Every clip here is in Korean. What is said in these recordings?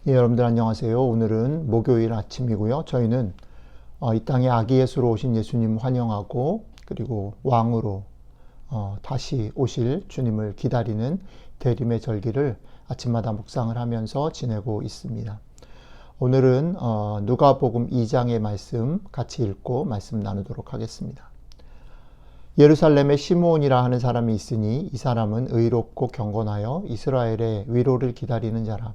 예, 여러분들 안녕하세요. 오늘은 목요일 아침이고요. 저희는 이 땅에 아기 예수로 오신 예수님 환영하고 그리고 왕으로 다시 오실 주님을 기다리는 대림의 절기를 아침마다 묵상을 하면서 지내고 있습니다. 오늘은 누가복음 2장의 말씀 같이 읽고 말씀 나누도록 하겠습니다. 예루살렘에 시므온이라 하는 사람이 있으니 이 사람은 의롭고 경건하여 이스라엘의 위로를 기다리는 자라.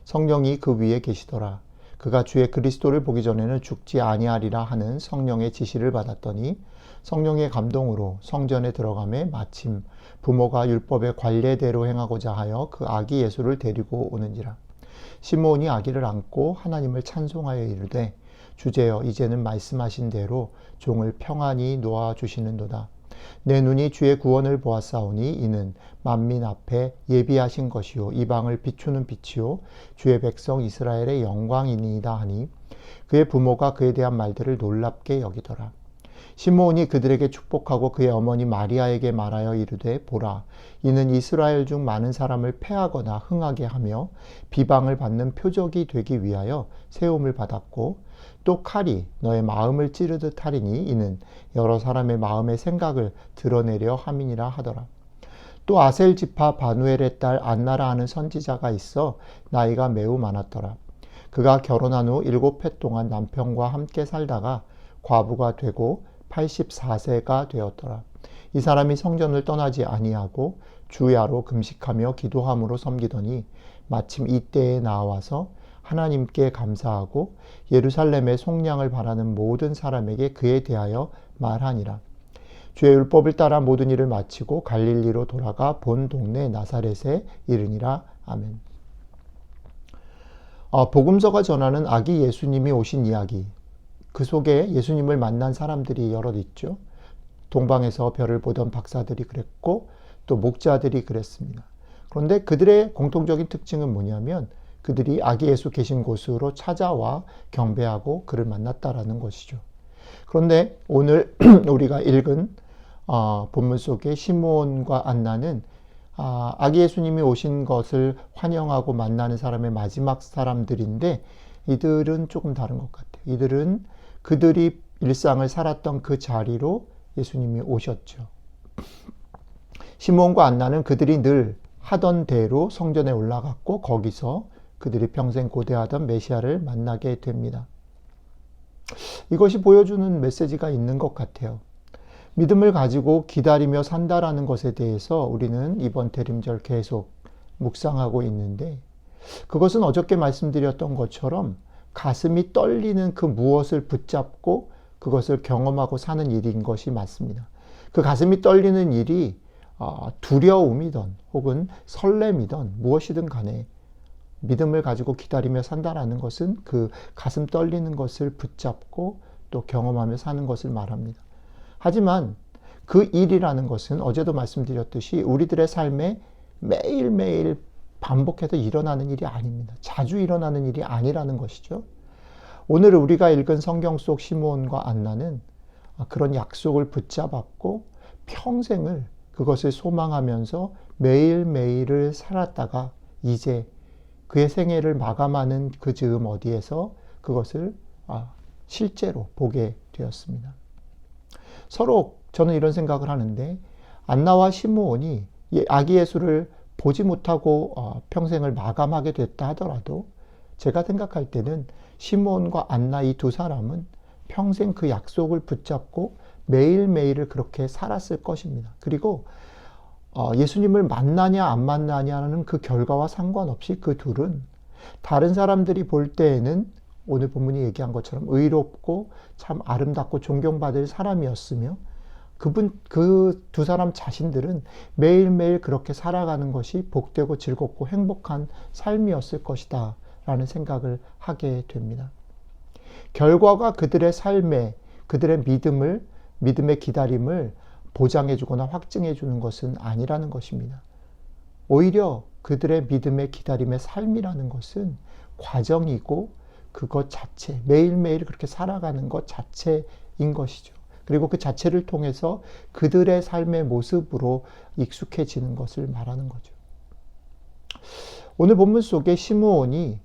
성령이 그 위에 계시더라. 그가 주의 그리스도를 보기 전에는 죽지 아니하리라 하는 성령의 지시를 받았더니 성령의 감동으로 성전에 들어가매 마침 부모가 율법의 관례대로 행하고자 하여 그 아기 예수를 데리고 오는지라. 시므온이 아기를 안고 하나님을 찬송하여 이르되 주제여 이제는 말씀하신 대로 종을 평안히 놓아주시는도다. 내 눈이 주의 구원을 보았사오니 이는 만민 앞에 예비하신 것이요 이방을 비추는 빛이요 주의 백성 이스라엘의 영광이니이다 하니 그의 부모가 그에 대한 말들을 놀랍게 여기더라. 시므온이 그들에게 축복하고 그의 어머니 마리아에게 말하여 이르되 보라 이는 이스라엘 중 많은 사람을 패하거나 흥하게 하며 비방을 받는 표적이 되기 위하여 세움을 받았고 또 칼이 너의 마음을 찌르듯 하리니 이는 여러 사람의 마음의 생각을 드러내려 함이니라 하더라. 또 아셀 지파 바누엘의 딸 안나라 하는 선지자가 있어 나이가 매우 많았더라. 그가 결혼한 후 7해 동안 남편과 함께 살다가 과부가 되고 84세가 되었더라. 이 사람이 성전을 떠나지 아니하고 주야로 금식하며 기도함으로 섬기더니 마침 이때에 나와서 하나님께 감사하고 예루살렘의 속량을 바라는 모든 사람에게 그에 대하여 말하니라. 주의 율법을 따라 모든 일을 마치고 갈릴리로 돌아가 본 동네 나사렛에 이르니라. 아멘. 복음서가 전하는 아기 예수님이 오신 이야기, 그 속에 예수님을 만난 사람들이 여럿 있죠. 동방에서 별을 보던 박사들이 그랬고 또 목자들이 그랬습니다. 그런데 그들의 공통적인 특징은 뭐냐면 그들이 아기 예수 계신 곳으로 찾아와 경배하고 그를 만났다라는 것이죠. 그런데 오늘 우리가 읽은 본문 속에 시므온과 안나는 아기 예수님이 오신 것을 환영하고 만나는 사람의 마지막 사람들인데 이들은 조금 다른 것 같아요. 이들은 그들이 일상을 살았던 그 자리로 예수님이 오셨죠. 시므온과 안나는 그들이 늘 하던 대로 성전에 올라갔고 거기서 그들이 평생 고대하던 메시아를 만나게 됩니다. 이것이 보여주는 메시지가 있는 것 같아요. 믿음을 가지고 기다리며 산다라는 것에 대해서 우리는 이번 대림절 계속 묵상하고 있는데 그것은 어저께 말씀드렸던 것처럼 가슴이 떨리는 그 무엇을 붙잡고 그것을 경험하고 사는 일인 것이 맞습니다. 그 가슴이 떨리는 일이 두려움이든 혹은 설렘이든 무엇이든 간에 믿음을 가지고 기다리며 산다라는 것은 그 가슴 떨리는 것을 붙잡고 또 경험하며 사는 것을 말합니다. 하지만 그 일이라는 것은 어제도 말씀드렸듯이 우리들의 삶에 매일매일 반복해서 일어나는 일이 아닙니다. 자주 일어나는 일이 아니라는 것이죠. 오늘 우리가 읽은 성경 속 시므온과 안나는 그런 약속을 붙잡았고 평생을 그것을 소망하면서 매일매일을 살았다가 이제 그의 생애를 마감하는 그 즈음 어디에서 그것을 실제로 보게 되었습니다. 서로 저는 이런 생각을 하는데 안나와 시므온이 아기 예수를 보지 못하고 평생을 마감하게 됐다 하더라도 제가 생각할 때는 시므온과 안나 이 두 사람은 평생 그 약속을 붙잡고 매일매일을 그렇게 살았을 것입니다. 그리고 예수님을 만나냐 안 만나냐는 그 결과와 상관없이 그 둘은 다른 사람들이 볼 때에는 오늘 본문이 얘기한 것처럼 의롭고 참 아름답고 존경받을 사람이었으며 그 두 사람 자신들은 매일매일 그렇게 살아가는 것이 복되고 즐겁고 행복한 삶이었을 것이다 라는 생각을 하게 됩니다. 결과가 그들의 삶에 그들의 믿음의 기다림을 보장해 주거나 확증해 주는 것은 아니라는 것입니다. 오히려 그들의 믿음의 기다림의 삶이라는 것은 과정이고 그것 자체, 매일매일 그렇게 살아가는 것 자체인 것이죠. 그리고 그 자체를 통해서 그들의 삶의 모습으로 익숙해지는 것을 말하는 거죠. 오늘 본문 속에 시므온이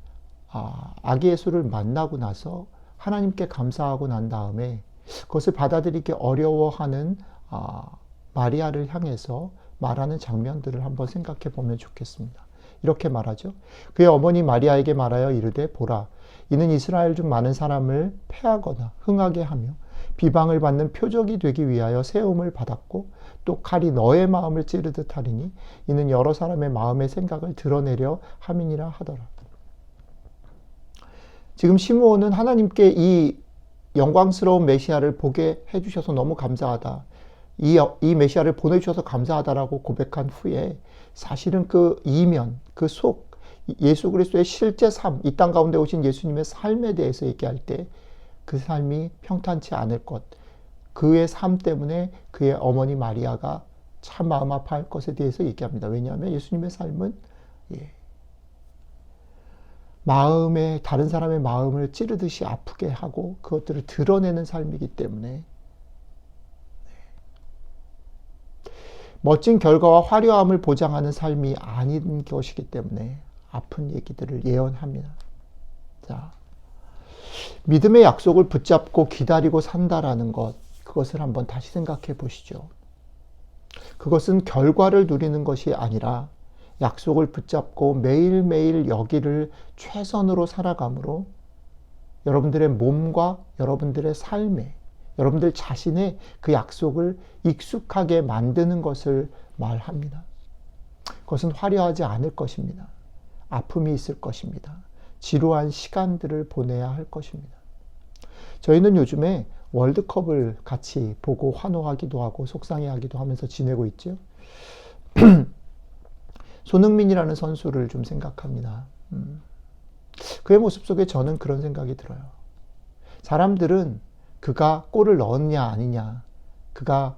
아기 예수를 만나고 나서 하나님께 감사하고 난 다음에 그것을 받아들이기 어려워하는 마리아를 향해서 말하는 장면들을 한번 생각해 보면 좋겠습니다. 이렇게 말하죠. 그의 어머니 마리아에게 말하여 이르되 보라, 이는 이스라엘 중 많은 사람을 패하거나 흥하게 하며 비방을 받는 표적이 되기 위하여 세움을 받았고 또 칼이 너의 마음을 찌르듯 하리니 이는 여러 사람의 마음의 생각을 드러내려 함이니라 하더라. 지금 시므온은 하나님께 이 영광스러운 메시아를 보게 해주셔서 너무 감사하다. 이 메시아를 보내주셔서 감사하다라고 고백한 후에 사실은 그 이면, 그 속, 예수 그리스도의 실제 삶, 이 땅 가운데 오신 예수님의 삶에 대해서 얘기할 때 그 삶이 평탄치 않을 것, 그의 삶 때문에 그의 어머니 마리아가 참 마음 아파할 것에 대해서 얘기합니다. 왜냐하면 예수님의 삶은 마음에 다른 사람의 마음을 찌르듯이 아프게 하고 그것들을 드러내는 삶이기 때문에 멋진 결과와 화려함을 보장하는 삶이 아닌 것이기 때문에 아픈 얘기들을 예언합니다. 자, 믿음의 약속을 붙잡고 기다리고 산다라는 것, 그것을 한번 다시 생각해 보시죠. 그것은 결과를 누리는 것이 아니라 약속을 붙잡고 매일매일 여기를 최선으로 살아감으로 여러분들의 몸과 여러분들의 삶에 여러분들 자신의 그 약속을 익숙하게 만드는 것을 말합니다. 그것은 화려하지 않을 것입니다. 아픔이 있을 것입니다. 지루한 시간들을 보내야 할 것입니다. 저희는 요즘에 월드컵을 같이 보고 환호하기도 하고 속상해하기도 하면서 지내고 있죠. 손흥민이라는 선수를 좀 생각합니다. 그의 모습 속에 저는 그런 생각이 들어요. 사람들은 그가 골을 넣었냐 아니냐, 그가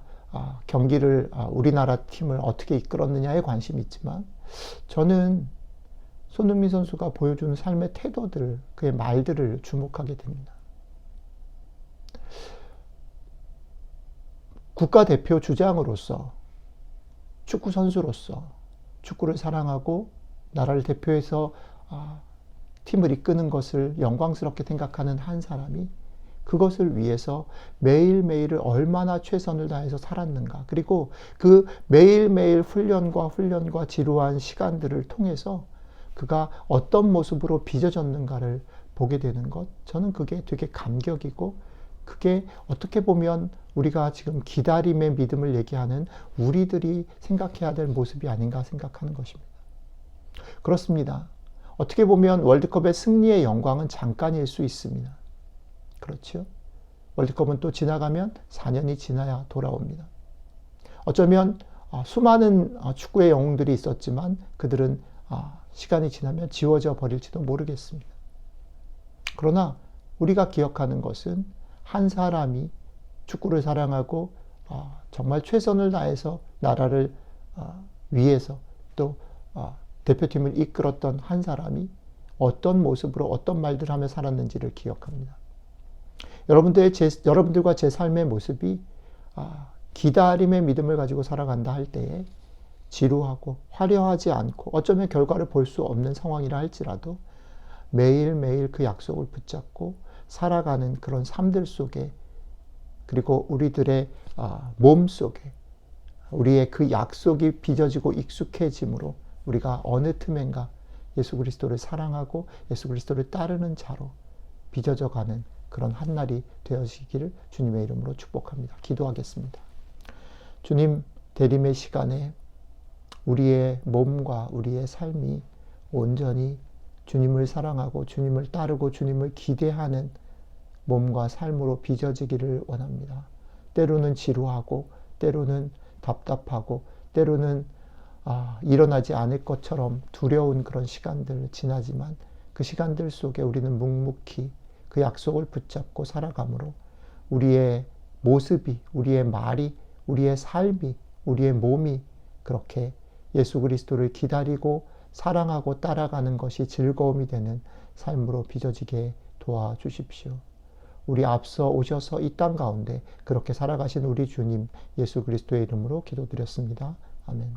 경기를 우리나라 팀을 어떻게 이끌었느냐에 관심이 있지만 저는 손흥민 선수가 보여주는 삶의 태도들, 그의 말들을 주목하게 됩니다. 국가대표 주장으로서, 축구 선수로서 축구를 사랑하고 나라를 대표해서 팀을 이끄는 것을 영광스럽게 생각하는 한 사람이 그것을 위해서 매일매일을 얼마나 최선을 다해서 살았는가. 그리고 그 매일매일 훈련과 지루한 시간들을 통해서 그가 어떤 모습으로 빚어졌는가를 보게 되는 것. 저는 그게 되게 감격이고 그게 어떻게 보면 우리가 지금 기다림의 믿음을 얘기하는 우리들이 생각해야 될 모습이 아닌가 생각하는 것입니다. 그렇습니다. 어떻게 보면 월드컵의 승리의 영광은 잠깐일 수 있습니다. 그렇죠? 월드컵은 또 지나가면 4년이 지나야 돌아옵니다. 어쩌면 수많은 축구의 영웅들이 있었지만 그들은 시간이 지나면 지워져 버릴지도 모르겠습니다. 그러나 우리가 기억하는 것은 한 사람이 축구를 사랑하고 정말 최선을 다해서 나라를 위해서 또 대표팀을 이끌었던 한 사람이 어떤 모습으로 어떤 말들을 하며 살았는지를 기억합니다. 여러분들과 제 삶의 모습이 기다림의 믿음을 가지고 살아간다 할 때에 지루하고 화려하지 않고 어쩌면 결과를 볼 수 없는 상황이라 할지라도 매일매일 그 약속을 붙잡고 살아가는 그런 삶들 속에 그리고 우리들의 몸 속에 우리의 그 약속이 빚어지고 익숙해짐으로 우리가 어느 틈엔가 예수 그리스도를 사랑하고 예수 그리스도를 따르는 자로 빚어져 가는 그런 한날이 되어지기를 주님의 이름으로 축복합니다. 기도하겠습니다. 주님, 대림의 시간에 우리의 몸과 우리의 삶이 온전히 주님을 사랑하고 주님을 따르고 주님을 기대하는 몸과 삶으로 빚어지기를 원합니다. 때로는 지루하고 때로는 답답하고 때로는 일어나지 않을 것처럼 두려운 그런 시간들 지나지만 그 시간들 속에 우리는 묵묵히 그 약속을 붙잡고 살아가므로 우리의 모습이, 우리의 말이, 우리의 삶이, 우리의 몸이 그렇게 예수 그리스도를 기다리고 사랑하고 따라가는 것이 즐거움이 되는 삶으로 빚어지게 도와주십시오. 우리 앞서 오셔서 이 땅 가운데 그렇게 살아가신 우리 주님 예수 그리스도의 이름으로 기도드렸습니다. 아멘.